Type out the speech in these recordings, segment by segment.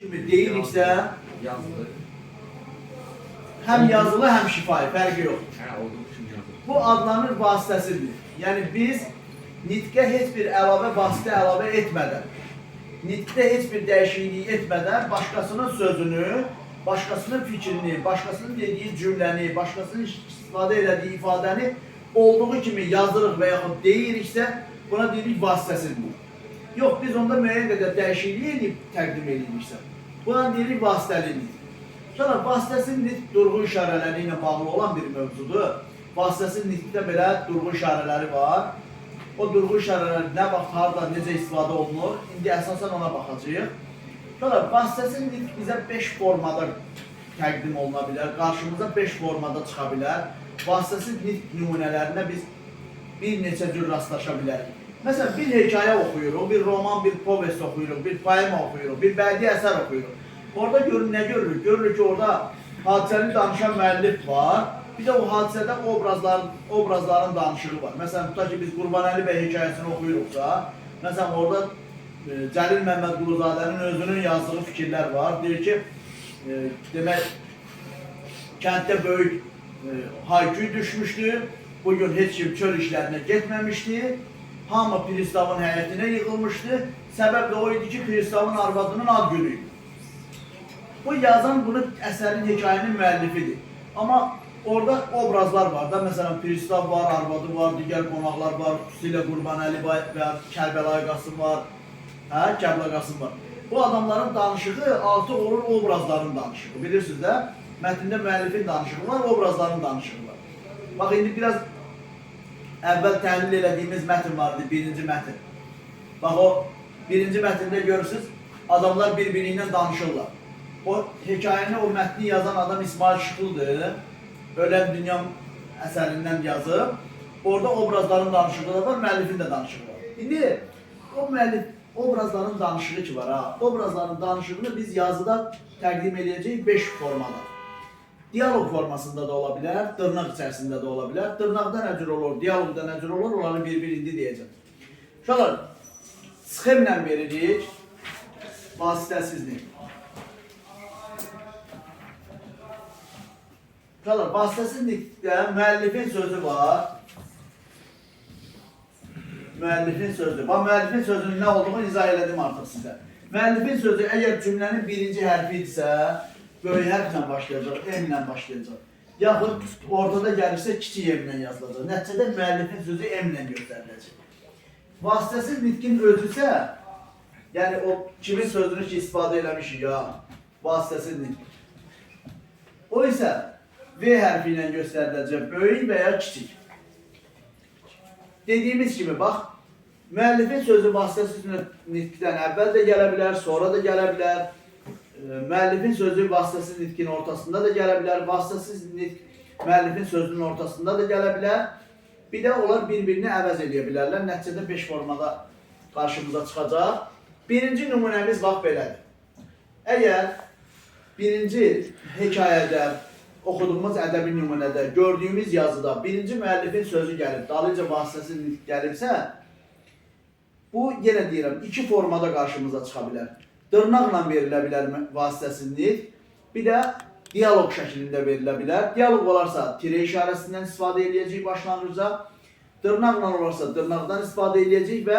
Şimdi deyiriksə, yazılı. həm yazılı, həm şifahi, fərqi yox. Olduğu için yazılı. Bu adlanır vasitəsidir. Yəni biz nitqə heç bir əlavə vasitə əlavə etmədən, nitqdə heç bir dəyişiklik etmədən başqasının sözünü, başqasının fikrini, başqasının dediyi cümləni, başqasının istifadə elədiyi ifadəni olduğu kimi yazırıq və yaxud deyiriksə, buna deyirik vasitəsidir. Yox, biz onda müəyyən qədər dəyişiklik edib təqdim ediriksə, buna deyirik vasitəlidir. Sonra vasitəsiz nitq durğu işarələri ilə bağlı olan bir mövzudur. Vasitəsiz nitqdə belə durğu işarələri var. O durğu işarələri nə vaxt, harada, necə istifadə olunur, indi əsasən ona baxacağıq. Sonra vasitəsiz nitq bizə 5 formada təqdim oluna bilər, qarşımıza 5 formada çıxa bilər. Vasitəsiz nitq nümunələrinə biz bir neçə cür rastlaşa bilərik. Məsələn, bir hekayə oxuyuruq, bir roman, bir povest oxuyuruq, bir poema oxuyuruq, bir bədii əsər oxuyuruq. Orada nə görürük? Görürük ki, orada hadisəni danışan müəllif var, bir də o hadisədə obrazların danışığı var. Məsələn, tutaq ki, biz Qurbanəli bəy hekayəsini oxuyuruqsa, məsələn, orada Cəlil Məmmədquluzadənin özünün yazdığı fikirlər var. Deyir ki, demək, kənddə böyük hayküy düşmüşdü, bugün heç kim çöl işlərinə getməmişdi, hamı Pristavın həyətinə yığılmışdı, səbəb də o idi ki, Pristavın arvadının ad günüydü. Bu yazan bunu əsərin, hekayənin müəllifidir. Amma orada obrazlar var da, məsələn, Pristav var, arvadı var, digər qonaqlar var, xüsusilə Qurbanəli və Kərbəlayı Qasım var, Kərbəlayı Qasım var. Bu adamların danışığı altı olur obrazların danışığı, bilirsiniz də, mətndə müəllifin danışığı var, obrazların danışığı var. Bax, indi biraz əvvəl təhlil elədiyimiz mətn vardı, birinci mətn. Bax, o birinci mətndə görürsünüz, adamlar bir-biri ilə danışırlar. O hekayəni, o mətni yazan adam İsmail Şıxlıdır, Ölən Dünya əsərindən yazıb. Orada obrazların danışığı da var, müəllifin də danışığı var. İndi o müəllif, obrazların danışığı ki var, obrazların danışığını biz yazıda təqdim edəcəyik 5 formada. Diyalog formasında da ola bilər, dırnaq içərisində də ola bilər. Dırnaqda nə cür olur, diyalogda nə cür olur, onları bir-bir indi deyəcəm. Uşaqlar, sxemlə veririk, vasitəsizlik. Uşaqlar, vasitəsizlikdə müəllifin sözü var. Müəllifin sözü. Bax, müəllifin sözünün nə olduğunu izah elədim artıq sizə. Müəllifin sözü əgər cümlənin birinci hərfi idisə, böyük hərflə başlayacaq, M-lə başlayacaq. Yaxud ortada gəlirsə, kiçik M-lə yazılacaq. Nəticədə müəllifin sözü M-ilə göstəriləcək. Vasitəsiz nitqin özü isə, yəni o kimin sözünü ki, istifadə eləmişik ya, vasitəsiz nitq. O isə V hərfi ilə göstəriləcək, böyük və ya kiçik. Dediyimiz kimi, bax, müəllifin sözü vasitəsiz nitqdən əvvəl də gələ bilər, sonra da gələ bilər. Müəllifin sözü vasitəsiz nitqin ortasında da gələ bilər, vasitəsiz nitq müəllifin sözünün ortasında da gələ bilər. Bir də onlar bir-birini əvəz edə bilərlər. Nəticədə 5 formada qarşımıza çıxacaq. Birinci nümunəmiz bax belədir. Əgər birinci hekayədə, oxuduğumuz ədəbi nümunədə, gördüyümüz yazıda birinci müəllifin sözü gəlib, dalınca vasitəsiz nitq gəlibsə, bu, yenə deyirəm, 2 formada qarşımıza çıxa bilər. Dırnaqla verilə bilər vasitəsiz nitq, bir də diyalog şəklində verilə bilər. Diyalog olarsa, tire işarəsindən istifadə edəcəyik başlanğıcda, dırnaqla olarsa, dırnaqdan istifadə edəcəyik və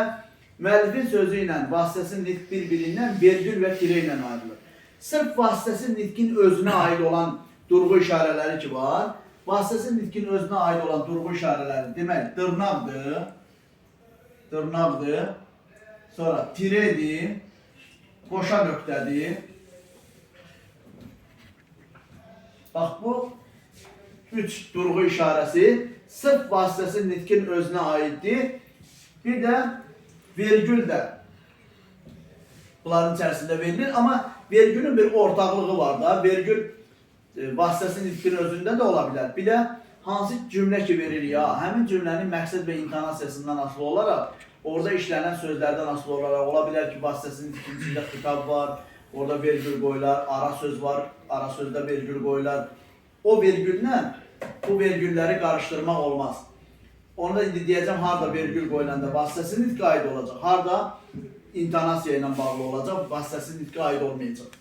müəllifin sözü ilə vasitəsiz nitq bir-birindən vergül və tire ilə ayrılır. Sırf vasitəsiz nitqin özünə aid olan durğu işarələri ki var, vasitəsiz nitqin özünə aid olan durğu işarələri demək, dırnaqdır, sonra tiredir, qoşa nöqtədir. Bax, bu 3 durğu işarəsi sırf vasitəsiz nitqin özünə aiddir. Bir də vergül də bunların içərisində verilir, amma vergülün bir ortaqlığı var da, vergül vasitəsiz nitqin özündə də ola bilər. Bir də hansı cümlə ki verir ya, həmin cümlənin məqsəd və intonasiyasından asılı olaraq, orada işlənən sözlərdən asılı olaraq, ola bilər ki, vasitəsiz nitqin içində xitab var, orada vergül qoyular, ara söz var, ara sözdə vergül qoyular. O vergüllə bu vergülləri qarışdırmaq olmaz. Onu da indi deyəcəm, harada vergül qoyulanda vasitəsiz nitqə aid olacaq, harada intonasiya ilə bağlı olacaq, vasitəsiz nitqə aid olmayacaq.